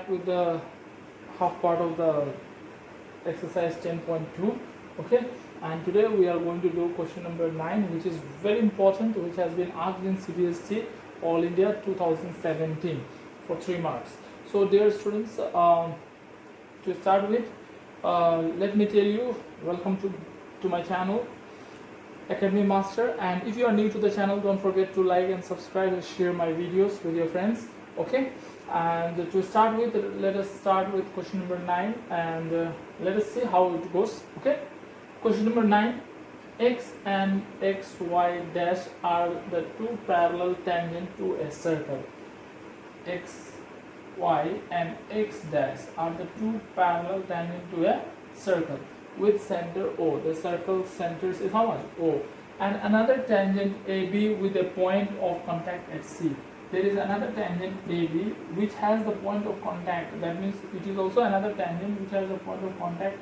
back with the half part of the exercise 10.2. Okay, and today we are going to do question number 9, which is very important, which has been asked in CBSE All India 2017 for 3 marks. So dear students, to start with, let me tell you, welcome to my channel Academy Master, and if you are new to the channel, don't forget to like and subscribe and share my videos with your friends. Okay, and to start with, let us start with question number 9, and let us see how it goes. Okay, question number 9: x and xy dash are the two parallel tangent to a circle. X, y and x dash are the two parallel tangent to a circle with center O. The circle centers is how much? O. And another tangent AB with a point of contact at C. There is another tangent AB which has the point of contact. That means it is also another tangent which has a point of contact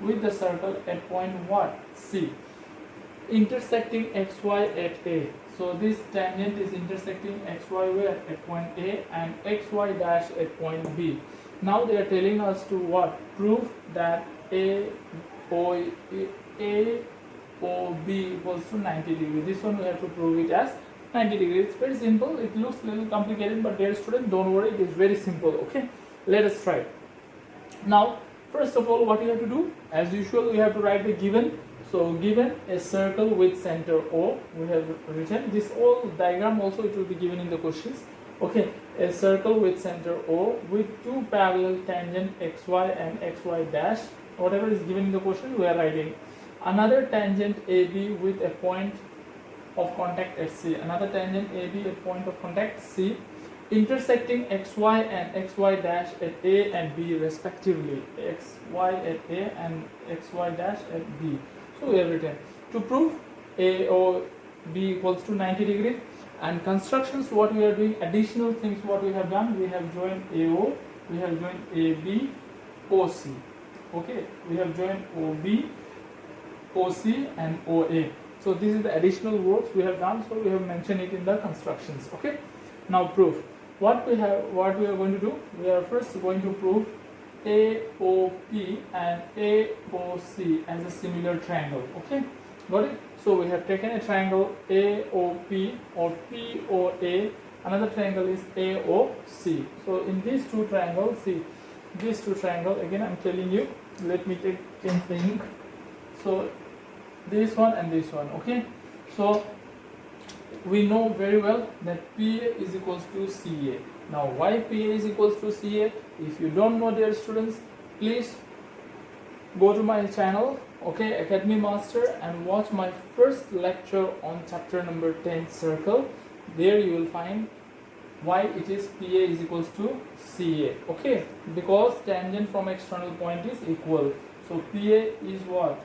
with the circle at point what? C. Intersecting XY at A. So this tangent is intersecting XY where? At point A, and XY dash at point B. Now they are telling us to what? Prove that AOB equals to 90 degrees. This one we have to prove it as 90 degrees. It's very simple. It looks a little complicated, but dear student, don't worry, it is very simple. Okay, let us try. Now, first of all, what you have to do, as usual, we have to write the given. So given a circle with center O, we have written this whole diagram. Also it will be given in the questions. Okay, a circle with center O with two parallel tangent xy and xy dash. Whatever is given in the question, we are writing. Another tangent AB with a point of contact at C. Another tangent AB at point of contact C, intersecting xy and xy dash at A and B respectively. Xy at A and xy dash at B. So we have written to prove AOB equals to 90 degrees. And constructions, what we are doing, additional things what we have done, we have joined AO, we have joined AB, OC. Okay, we have joined OB, OC and OA. So this is the additional works we have done, so we have mentioned it in the constructions. Okay, now proof. What we are going to do, we are first going to prove AOP and AOC as a similar triangle. Okay, got it? So we have taken a triangle AOP or POA. Another triangle is AOC. So in these two triangles, see these two triangles, again I'm telling you, let me take the ink. So this one and this one. Okay, so we know very well that PA is equals to CA. Now why PA is equals to CA? If you don't know, dear students, please go to my channel, okay, Academy Master, and watch my first lecture on chapter number 10, circle. There you will find why it is PA is equals to CA. Okay, because tangent from external point is equal. So PA is what?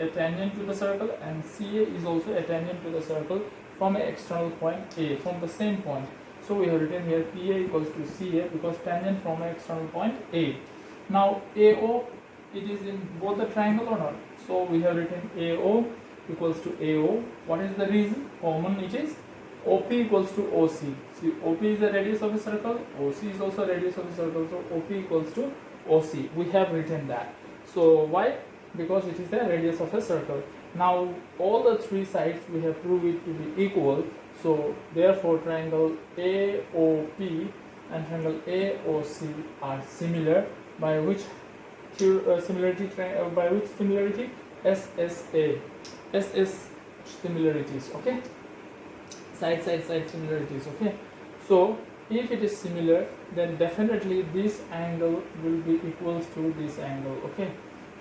A tangent to the circle, and CA is also a tangent to the circle from an external point A, from the same point. So we have written here PA equals to CA because tangent from an external point A. Now AO, it is in both the triangle or not? So we have written AO equals to AO. What is the reason? Common, it is OP equals to OC. See, OP is the radius of a circle, OC is also radius of a circle, so OP equals to OC. We have written that. So why? Because it is the radius of a circle. Now all the three sides we have proved it to be equal. So therefore triangle AOP and triangle AOC are similar, by which similarity SS similarities. Okay, side similarities. Okay, so if it is similar, then definitely this angle will be equals to this angle. Okay,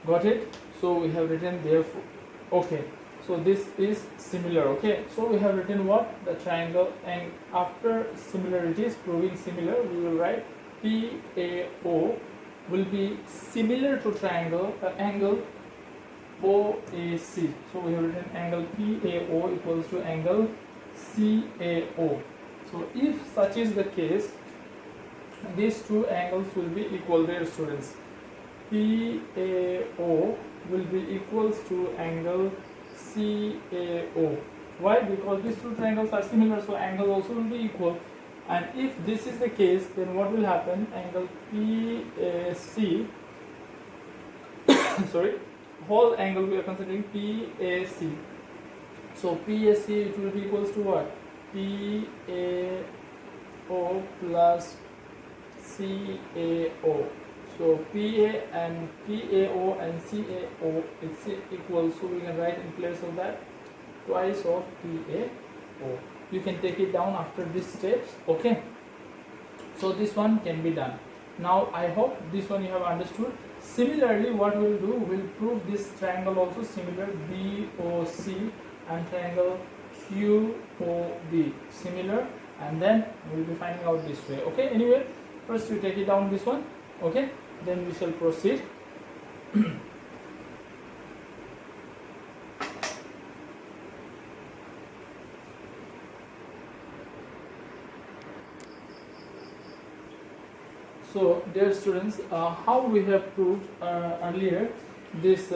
got it? So we have written therefore. Okay, so this is similar. Okay, so we have written what? The triangle, and after similarities, proving similar, we will write PAO will be similar to triangle angle OAC. So we have written angle PAO equals to angle CAO. So if such is the case, these two angles will be equal, dear students. PAO will be equals to angle CAO. Why? Because these two triangles are similar, so angle also will be equal. And if this is the case, then what will happen? Angle PAC, sorry, whole angle we are considering PAC. So PAC, it will be equals to what? PAO plus CAO. So PA and PAO and CAO, it's equal, so we can write in place of that twice of PAO. You can take it down after these steps. Okay, so this one can be done. Now I hope this one you have understood. Similarly, what we will do, we will prove this triangle also similar, BOC, and triangle QOB similar, and then we will be finding out this way. Okay, anyway, first we take it down this one. Okay, then we shall proceed. So dear students, how we have proved earlier this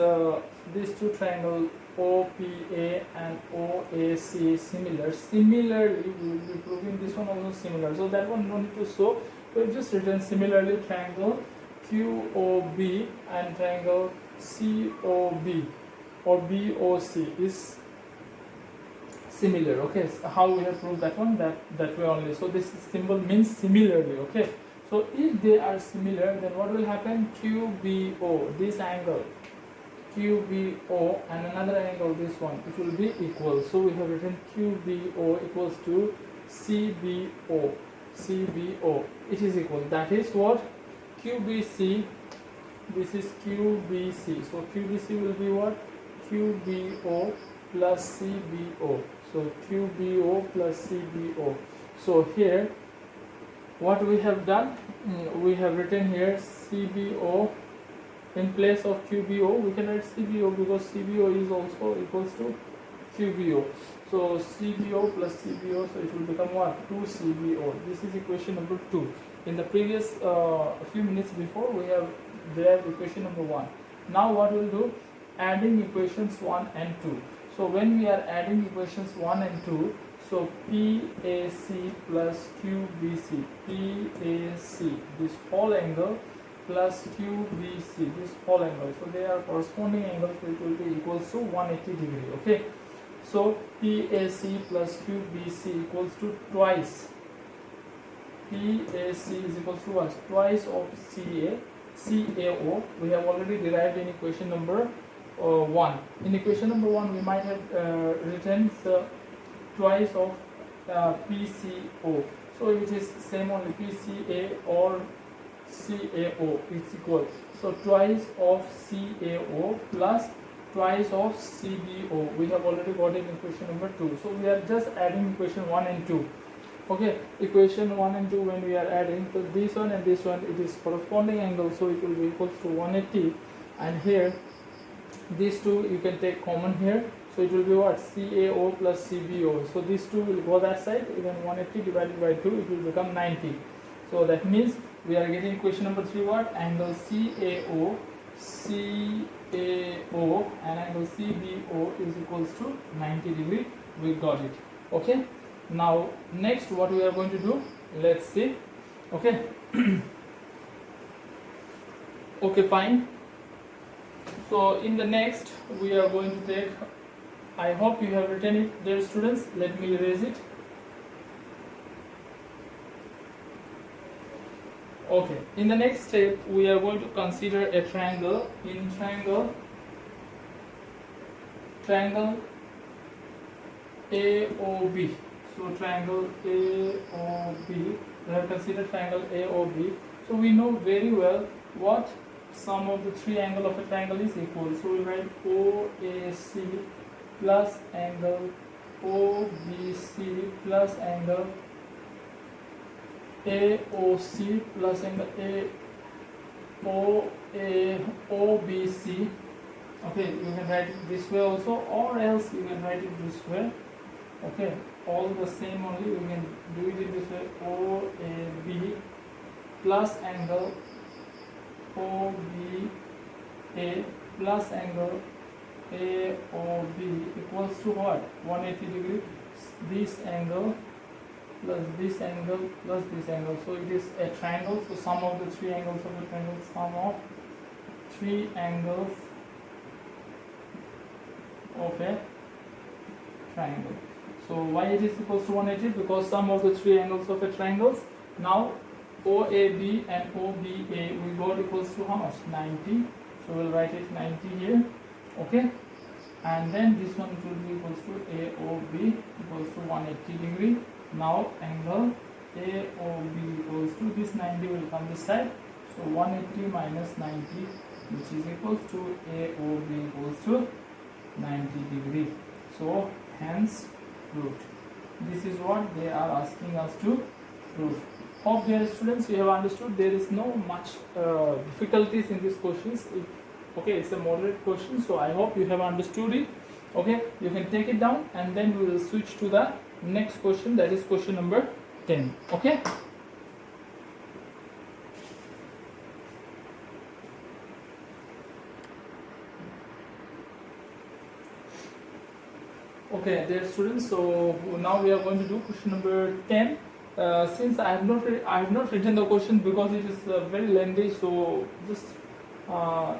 these two triangles OPA and OAC similar. Similarly, we will be proving this one also similar. So that one no need to show. We have just written similarly triangle QOB and triangle COB or BOC is similar. Okay, so how we have proved that one? That way only. So this symbol means similarly. Okay. So if they are similar, then what will happen? QBO, this angle QBO and another angle, this one, it will be equal. So we have written QBO equals to CBO. CBO, it is equal. That is what? QBC, this is QBC. So QBC will be what? QBO plus CBO. So QBO plus CBO. So here what we have done, we have written here CBO in place of QBO. We can write CBO because CBO is also equals to QBO. So CBO plus CBO, so it will become what? 2CBO. This is equation number 2. In the previous few minutes before, we have derived equation number 1. Now what we will do? Adding equations 1 and 2. So when we are adding equations 1 and 2, so PAC plus QBC, PAC, this whole angle plus QBC, this whole angle. So they are corresponding angles, so it will be equals to 180 degree. Okay. So PAC plus QBC equals to twice. PAC is equals to what? Twice of CAO. We have already derived in equation number 1. In equation number 1, we might have written the twice of PCO. So it is same only, PCA or CAO is equal. So twice of CAO plus twice of CBO. We have already got in equation number 2. So we are just adding equation 1 and 2. Okay, equation 1 and 2 when we are adding, so this one and this one, it is corresponding angle, so it will be equals to 180. And here these two you can take common here, so it will be what? CAO plus CBO. So these two will go that side, even 180 divided by 2, it will become 90. So that means we are getting equation number 3 what? Angle CAO and angle CBO is equals to 90 degree. We got it. Okay. Now next what we are going to do, let's see. Okay. Okay, fine. So in the next we are going to take, I hope you have written it there students, let me erase it. Okay, in the next step we are going to consider a triangle. In triangle AOB. So triangle AOB, we have considered triangle AOB. So we know very well what sum of the three angles of a triangle is equal. So we write OAC plus angle OBC plus angle AOC plus angle OBC. Okay, you can write it this way also, or else you can write it this way. Okay, all the same only, we can do it in this way, OAB plus angle OBA plus angle AOB equals to what? 180 degree. This angle plus this angle plus this angle. So it is a triangle. So sum of the three angles of the triangle, sum of three angles of a triangle. So why it is equals to 180? Because sum of the three angles of a triangle. Now OAB and OBA we got equals to how much? 90. So we'll write it 90 here. Okay. And then this one will be equals to AOB equals to 180 degree. Now angle AOB equals to this 90 will come this side. So 180 minus 90, which is equals to AOB equals to 90 degree. So hence proved. This is what they are asking us to prove. Hope dear students you have understood. There is no much difficulties in these questions. Okay, it's a moderate question, so I hope you have understood it. Okay, you can take it down and then we will switch to the next question, that is question number 10. Okay. Okay, dear students, so now we are going to do question number 10. Since I have not written the question because it is very lengthy, so just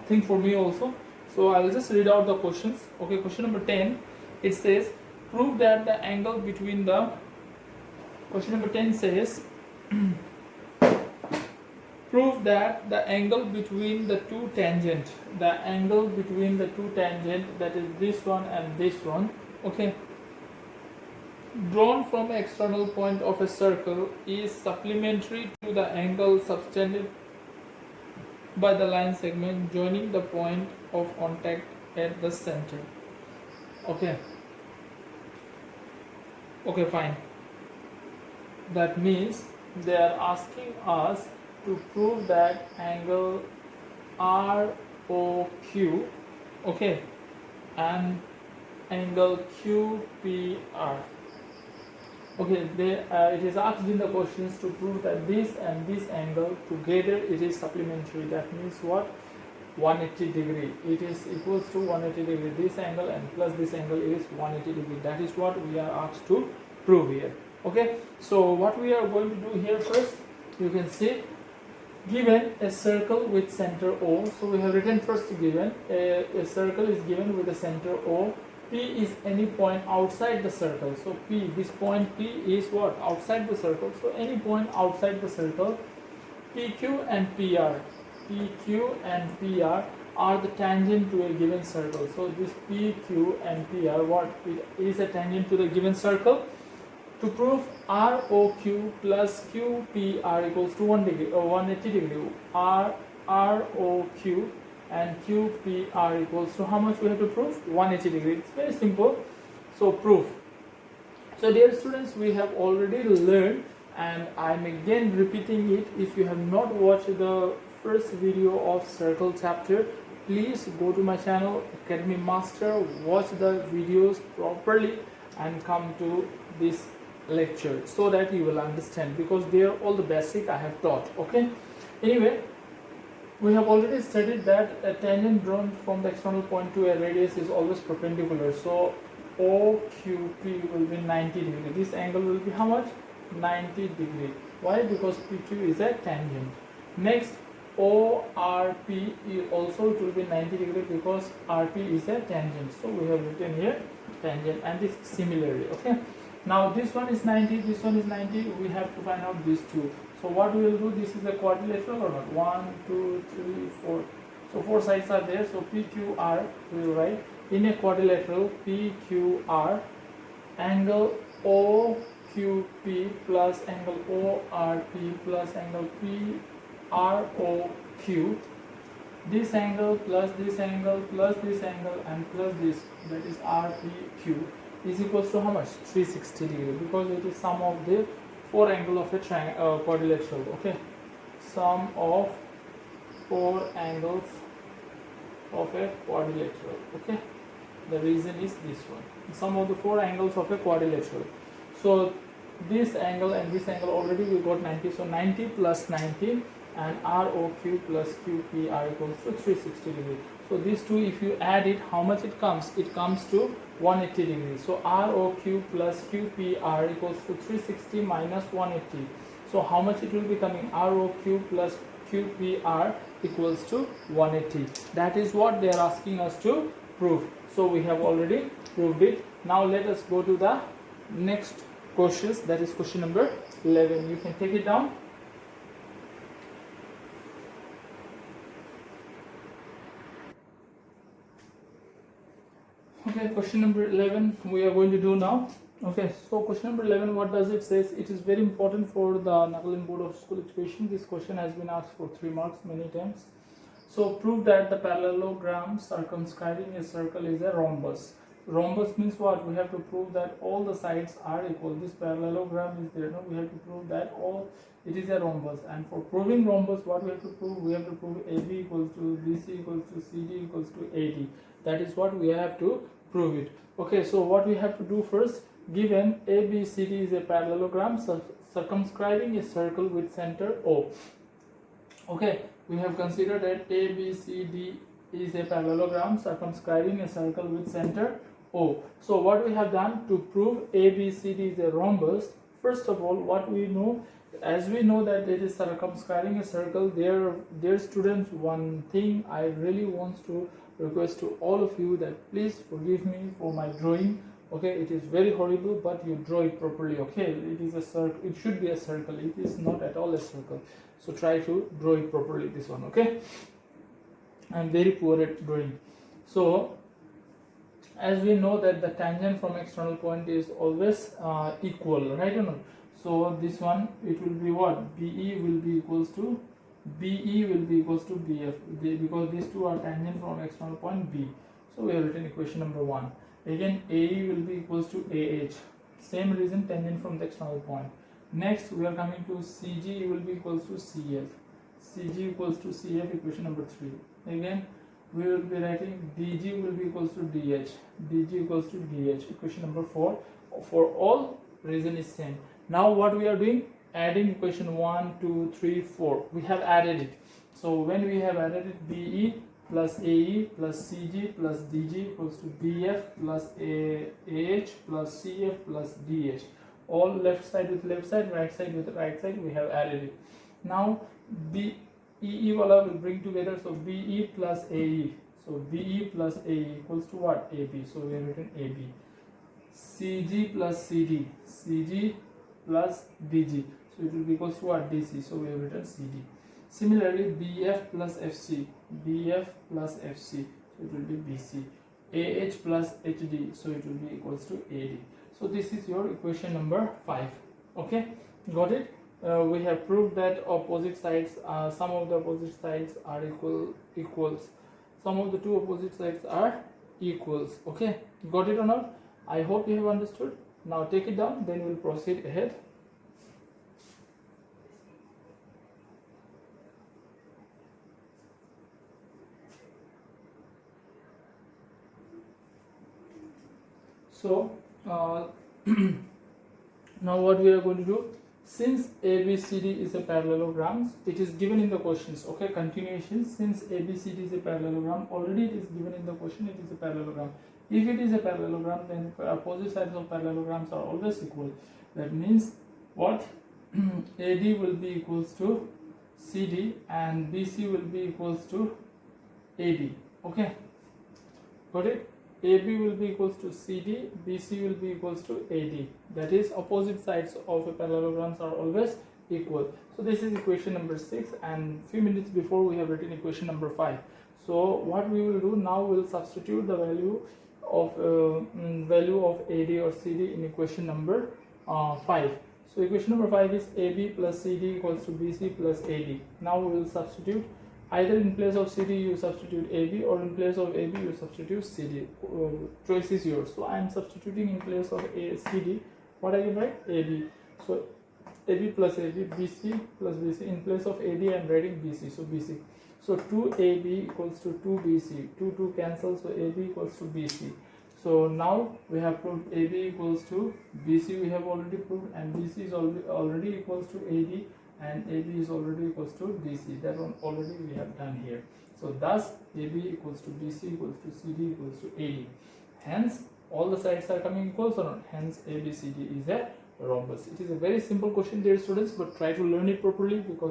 thing for me also. So I will just read out the questions. Okay, question number 10. It says, prove that the angle between the. Question number 10 says, prove that the angle between the two tangent. The angle between the two tangent, that is this one and this one. Okay. Drawn from external point of a circle is supplementary to the angle subtended by the line segment joining the point of contact at the center. Okay. Okay, fine. That means they are asking us to prove that angle ROQ, okay, and angle QPR. Okay, it is asked in the questions to prove that this and this angle together it is supplementary. That means what? 180 degree. It is equals to 180 degree. This angle and plus this angle is 180 degree. That is what we are asked to prove here. Okay, so what we are going to do here first, you can see, given a circle with center O. So we have written first given a circle is given with a center O. P is any point outside the circle. So P, this point P is what? Outside the circle. So any point outside the circle, PQ and PR. PQ and PR are the tangent to a given circle. So this PQ and PR, what? It is a tangent to the given circle. To prove ROQ plus QPR equals to 1 degree or 180 degree, ROQ and QPR equals to how much we have to prove? 180 degree. It's very simple. So proof. So dear students, we have already learned, and I'm again repeating it. If you have not watched the first video of circle chapter, please go to my channel Academy Master, watch the videos properly and come to this lecture so that you will understand, because they are all the basic I have taught. Okay, anyway, we have already studied that a tangent drawn from the external point to a radius is always perpendicular. So OQP will be 90 degree. This angle will be how much? 90 degree. Why? Because PQ is a tangent. Next, ORP also it will be 90 degree because RP is a tangent. So we have written here tangent, and this similarly. Okay. Now this one is 90, this one is 90. We have to find out these two. So what we will do, this is a quadrilateral or not? 1, 2, 3, 4. So 4 sides are there. So PQR we will write in a quadrilateral. PQR, angle OQP plus angle ORP plus angle PROQ. This angle plus this angle plus this angle and plus this, that is RPQ, is equals to how much? 360 degree, because it is sum of the 4 angle of a triangle quadrilateral. Okay, sum of 4 angles of a quadrilateral. Okay, the reason is this one, sum of the 4 angles of a quadrilateral. So this angle and this angle already we got 90, so 90 plus 90 and ROQ plus QPR equals to 360 degrees. So these two, if you add it, how much it comes? It comes to 180 degrees. So ROQ plus QPR equals to 360 minus 180. So how much it will be coming? ROQ plus QPR equals to 180. That is what they are asking us to prove. So we have already proved it. Now let us go to the next questions, that is question number 11. You can take it down. Okay, question number 11 we are going to do now. Okay, so question number 11, what does it say? It is very important for the Nagaland Board of School Education. This question has been asked for 3 marks many times. So prove that the parallelogram circumscribing a circle is a rhombus. Rhombus means what? We have to prove that all the sides are equal. This parallelogram is there. No, we have to prove that it is a rhombus. And for proving rhombus, what we have to prove? We have to prove AB equals to BC equals to CD equals to AD. That is what we have to prove it. Okay, so what we have to do first? Given ABCD is a parallelogram circumscribing a circle with center O. Okay, we have considered that ABCD is a parallelogram circumscribing a circle with center O. So what we have done to prove ABCD is a rhombus, first of all, what we know, as we know that it is circumscribing a circle, dear students, one thing I really want to request to all of you, that please forgive me for my drawing. Okay, it is very horrible, but you draw it properly. Okay, it is a circle, it should be a circle, it is not at all a circle. So try to draw it properly, this one. Okay, I am very poor at drawing. So as we know that the tangent from external point is always equal, right or not? So this one, it will be what? BE will be equals to BF, because these two are tangent from external point B. So we have written equation number 1. Again, AE will be equals to AH. Same reason, tangent from the external point. Next, we are coming to CG will be equals to CF. CG equals to CF, equation number 3. Again, we will be writing DG will be equals to DH. DG equals to DH, equation number 4. For all, reason is same. Now what we are doing? Adding equation 1, 2, 3, 4. We have added it. So when we have added it, BE plus AE plus CG plus DG equals to BF plus AH plus CF plus DH. All left side with left side, right side with right side, we have added it. Now BE wala will bring together, so BE plus AE. So BE plus AE equals to what? AB. So we have written AB. CG plus CD. CG plus DG. So it will be equals to what? DC. So we have written CD. Similarly, BF plus FC. BF plus FC. So it will be BC. AH plus HD. So it will be equals to AD. So this is your equation number 5. Okay, got it? We have proved that opposite sides, some of the opposite sides are equals. Some of the two opposite sides are equals. Okay, got it or not? I hope you have understood. Now take it down, then we'll proceed ahead. So now what we are going to do, since ABCD is a parallelogram, it is given in the questions. Okay, continuation. Since ABCD is a parallelogram, already it is given in the question, it is a parallelogram. If it is a parallelogram, then opposite sides of parallelograms are always equal. That means what? AD will be equals to CD and BC will be equals to AD. Okay, got it? AB will be equals to CD, BC will be equals to AD. That is, opposite sides of a parallelograms are always equal. So this is equation number 6, and few minutes before we have written equation number 5. So what we will do now, we will substitute the value of AD or CD in equation number 5. So equation number 5 is AB plus CD equals to BC plus AD. Now we will substitute. Either in place of CD you substitute AB, or in place of AB you substitute CD. Choice is yours. So I am substituting in place of CD. What I can write? AB. So AB plus AB, BC plus BC. In place of AD I am writing BC. So BC. So 2AB equals to 2BC. 2 cancel. So AB equals to BC. So now we have proved AB equals to BC, we have already proved, and BC is already equals to AD, and AB is already equals to DC. That one already we have done here. So thus AB equals to BC equals to CD equals to AD. Hence all the sides are coming equals or not. Hence ABCD is a rhombus. It is a very simple question, dear students, but try to learn it properly, because